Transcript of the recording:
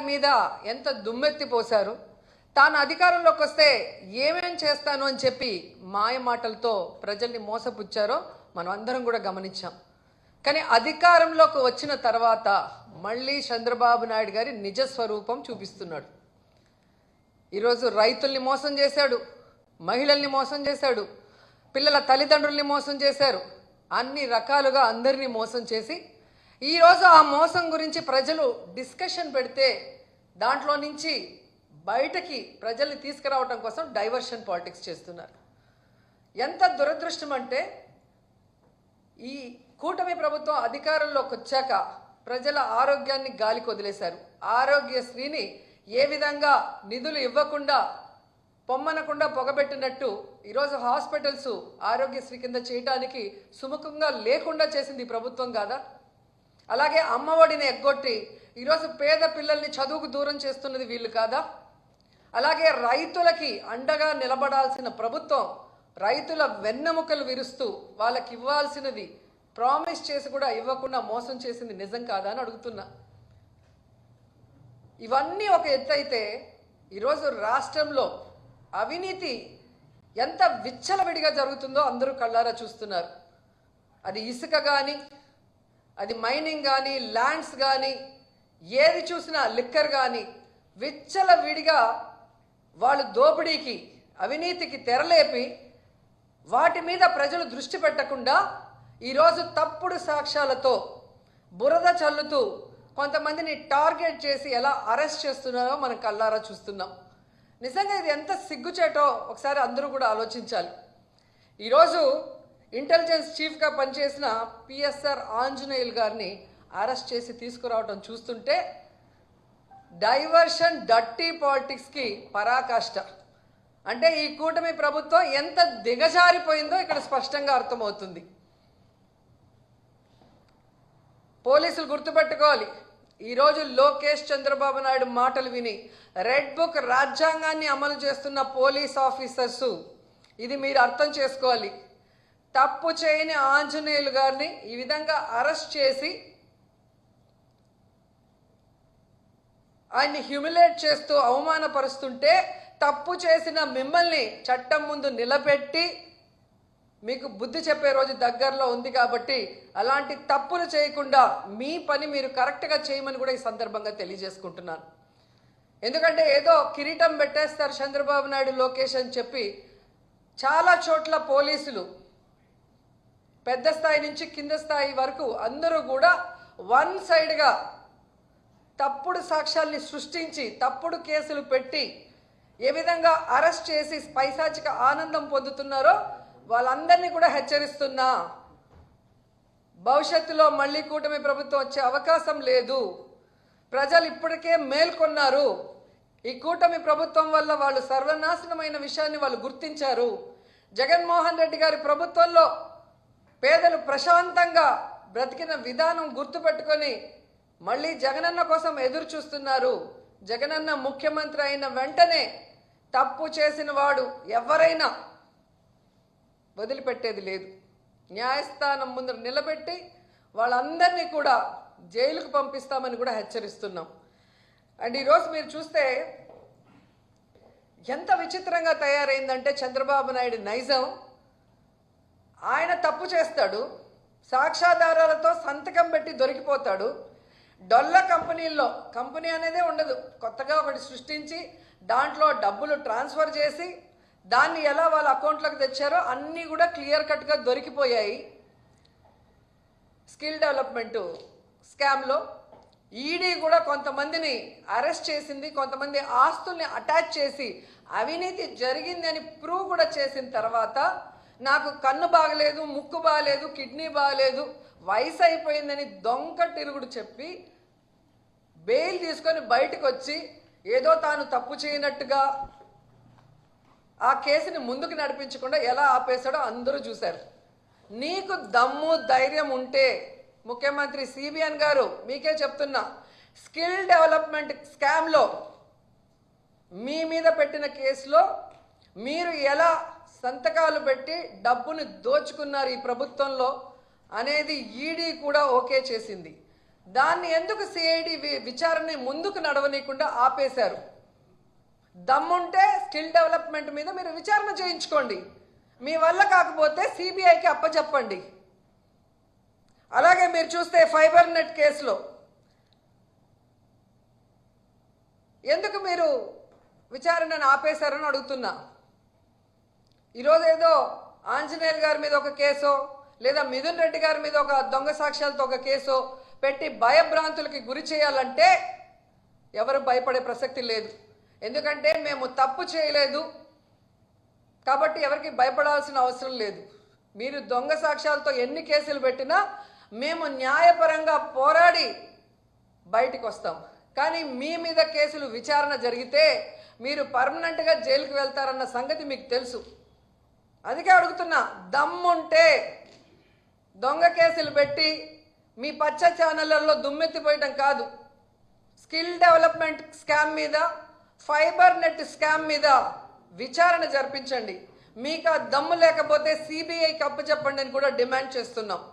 మీద ఎంత దుమ్మెత్తి పోశారు. తాను అధికారంలోకి వస్తే ఏమేం చేస్తాను అని చెప్పి మాయ మాటలతో ప్రజల్ని మోసపుచ్చారో మనం అందరం కూడా గమనించాం. కానీ అధికారంలోకి వచ్చిన తర్వాత మళ్ళీ చంద్రబాబు నాయుడు గారి నిజ స్వరూపం చూపిస్తున్నాడు. ఈరోజు రైతుల్ని మోసం చేశాడు, మహిళల్ని మోసం చేశాడు, పిల్లల తల్లిదండ్రుల్ని మోసం చేశారు. అన్ని రకాలుగా అందరినీ మోసం చేసి ఈరోజు ఆ మోసం గురించి ప్రజలు డిస్కషన్ పెడితే దాంట్లో నుంచి బయటకి ప్రజల్ని తీసుకురావడం కోసం డైవర్షన్ పాలిటిక్స్ చేస్తున్నారు. ఎంత దురదృష్టం అంటే ఈ కూటమి ప్రభుత్వం అధికారంలోకి వచ్చాక ప్రజల ఆరోగ్యాన్ని గాలికి వదిలేశారు. ఆరోగ్యశ్రీని ఏ విధంగా నిధులు ఇవ్వకుండా పొమ్మనకుండా పొగబెట్టినట్టు ఈరోజు హాస్పిటల్స్ ఆరోగ్యశ్రీ కింద చేయడానికి సుముఖంగా లేకుండా చేసింది ఈ ప్రభుత్వం కాదా? అలాగే అమ్మఒడిని ఎగ్గొట్టి ఈరోజు పేద పిల్లల్ని చదువుకు దూరం చేస్తున్నది వీళ్ళు కాదా? అలాగే రైతులకి అండగా నిలబడాల్సిన ప్రభుత్వం రైతుల వెన్నెముకలు విరుస్తూ వాళ్ళకి ఇవ్వాల్సినది ప్రామిస్ చేసి కూడా ఇవ్వకుండా మోసం చేసింది నిజం కాదా అని అడుగుతున్నా. ఇవన్నీ ఒక ఎత్తు అయితే ఈరోజు రాష్ట్రంలో అవినీతి ఎంత విచ్చలవిడిగా జరుగుతుందో అందరూ కళ్ళారా చూస్తున్నారు. అది ఇసుక కానీ, అది మైనింగ్ కానీ, ల్యాండ్స్ కానీ, ఏది చూసినా లిక్కర్ కానీ విచ్చలవిడిగా వాళ్ళు దోపిడీకి అవినీతికి తెరలేపి వాటి మీద ప్రజలు దృష్టి పెట్టకుండా ఈరోజు తప్పుడు సాక్ష్యాలతో బురద చల్లుతూ కొంతమందిని టార్గెట్ చేసి ఎలా అరెస్ట్ చేస్తున్నారో మనం కళ్ళారా చూస్తున్నాం. నిజంగా ఇది ఎంత సిగ్గుచేటో ఒకసారి అందరూ కూడా ఆలోచించాలి. ఈరోజు ఇంటెలిజెన్స్ చీఫ్గా పనిచేసిన పిఎస్ఆర్ ఆంజనేయులు గారిని అరెస్ట్ చేసి తీసుకురావడం చూస్తుంటే డైవర్షన్ డర్టీ పాలిటిక్స్కి పరాకాష్ట. అంటే ఈ కూటమి ప్రభుత్వం ఎంత దిగజారిపోయిందో ఇక్కడ స్పష్టంగా అర్థమవుతుంది. పోలీసులు గుర్తుపెట్టుకోవాలి, ఈరోజు లోకేష్ చంద్రబాబు నాయుడు మాటలు విని రెడ్ బుక్ రాజ్యాంగాన్ని అమలు చేస్తున్న పోలీస్ ఆఫీసర్సు ఇది మీరు అర్థం చేసుకోవాలి. తప్పు చేయని ఆంజనేయులు గారిని ఈ విధంగా అరెస్ట్ చేసి ఆయన్ని హ్యూమిలేట్ చేస్తూ అవమానపరుస్తుంటే తప్పు చేసిన మిమ్మల్ని చట్టం ముందు నిలబెట్టి మీకు బుద్ధి చెప్పే రోజు దగ్గరలో ఉంది కాబట్టి అలాంటి తప్పులు చేయకుండా మీ పని మీరు కరెక్ట్గా చేయమని కూడా ఈ సందర్భంగా తెలియజేసుకుంటున్నాను. ఎందుకంటే ఏదో కిరీటం పెట్టేస్తారు చంద్రబాబు నాయుడు లోకేష్ అని చెప్పి చాలా చోట్ల పోలీసులు పెద్ద స్థాయి నుంచి కింద స్థాయి వరకు అందరూ కూడా వన్ సైడ్గా తప్పుడు సాక్ష్యాల్ని సృష్టించి తప్పుడు కేసులు పెట్టి ఏ విధంగా అరెస్ట్ చేసి పైశాచిక ఆనందం పొందుతున్నారో వాళ్ళందరినీ కూడా హెచ్చరిస్తున్నా. భవిష్యత్తులో మళ్ళీ కూటమి ప్రభుత్వం వచ్చే అవకాశం లేదు. ప్రజలు ఇప్పటికే మేల్కొన్నారు. ఈ కూటమి ప్రభుత్వం వల్ల వాళ్ళు సర్వనాశనమైన విషయాన్ని వాళ్ళు గుర్తించారు. జగన్మోహన్ రెడ్డి గారి ప్రభుత్వంలో పేదలు ప్రశాంతంగా బ్రతికిన విధానం గుర్తుపెట్టుకొని మళ్ళీ జగనన్న కోసం ఎదురు చూస్తున్నారు. జగనన్న ముఖ్యమంత్రి అయిన వెంటనే తప్పు చేసిన వాడు ఎవరైనా వదిలిపెట్టేది లేదు. న్యాయస్థానం ముందు నిలబెట్టి వాళ్ళందరినీ కూడా జైలుకు పంపిస్తామని కూడా హెచ్చరిస్తున్నాం. అండ్ ఈరోజు మీరు చూస్తే ఎంత విచిత్రంగా తయారైందంటే చంద్రబాబు నాయుడు నైజం. ఆయన తప్పు చేస్తాడు, సాక్ష్యాధారాలతో సంతకం పెట్టి దొరికిపోతాడు. డొల్ల కంపెనీల్లో కంపెనీ అనేదే ఉండదు, కొత్తగా ఒకటి సృష్టించి దాంట్లో డబ్బులు ట్రాన్స్ఫర్ చేసి దాన్ని ఎలా వాళ్ళ అకౌంట్లోకి తెచ్చారో అన్నీ కూడా క్లియర్ కట్గా దొరికిపోయాయి. స్కిల్ డెవలప్మెంట్ స్కామ్లో ఈడీ కూడా కొంతమందిని అరెస్ట్ చేసింది. కొంతమంది ఆస్తుల్ని అటాచ్ చేసి అవినీతి జరిగింది అని ప్రూవ్ కూడా చేసిన తర్వాత నాకు కన్ను బాగలేదు, ముక్కు బాగలేదు, కిడ్నీ బాగలేదు, వయసు అయిపోయిందని దొంగ తిరుగుడు చెప్పి బెయిల్ తీసుకొని బయటకు వచ్చి ఏదో తాను తప్పు చేయనట్టుగా ఆ కేసుని ముందుకు నడిపించకుండా ఎలా ఆపేశాడో అందరూ చూశారు. నీకు దమ్ము ధైర్యం ఉంటే ముఖ్యమంత్రి సిబిఎన్ గారు మీకే చెప్తున్నా, స్కిల్ డెవలప్మెంట్ స్కామ్లో మీ మీద పెట్టిన కేసులో మీరు ఎలా సంతకాలు పెట్టి డబ్బును దోచుకున్నారు ఈ ప్రభుత్వంలో అనేది ఈడీ కూడా ఓకే చేసింది. దాన్ని ఎందుకు సిఐడి విచారణ ముందుకు నడవనీయకుండా ఆపేశారు? దమ్ముంటే స్కిల్ డెవలప్మెంట్ మీద మీరు విచారణ చేయించుకోండి. మీ వల్ల కాకపోతే సిబిఐకి అప్పచెప్పండి. అలాగే మీరు చూస్తే ఫైబర్ నెట్ కేసులో ఎందుకు మీరు విచారణను ఆపేశారని అడుగుతున్నా. ఈరోజు ఏదో ఆంజనేయులు గారి మీద ఒక కేసో లేదా మిథున్ రెడ్డి గారి మీద ఒక దొంగ సాక్ష్యాలతో ఒక కేసో పెట్టి భయభ్రాంతులకి గురి చేయాలంటే ఎవరు భయపడే ప్రసక్తి లేదు. ఎందుకంటే మేము తప్పు చేయలేదు కాబట్టి ఎవరికి భయపడాల్సిన అవసరం లేదు. మీరు దొంగ సాక్ష్యాలతో ఎన్ని కేసులు పెట్టినా మేము న్యాయపరంగా పోరాడి బయటికి వస్తాం. కానీ మీ మీద కేసులు విచారణ జరిగితే మీరు పర్మనెంట్గా జైలుకి వెళ్తారన్న సంగతి మీకు తెలుసు. అందుకే అడుగుతున్నా, దమ్ముంటే దొంగ కేసులు పెట్టి మీ పచ్చ ఛానళ్లలో దుమ్మెత్తిపోయటం కాదు, స్కిల్ డెవలప్మెంట్ స్కామ్ మీద, ఫైబర్ నెట్ స్కామ్ మీద విచారణ జరిపించండి. మీకు ఆ దమ్ము లేకపోతే సిబిఐకి అప్పచెప్పండి అని కూడా డిమాండ్ చేస్తున్నాం.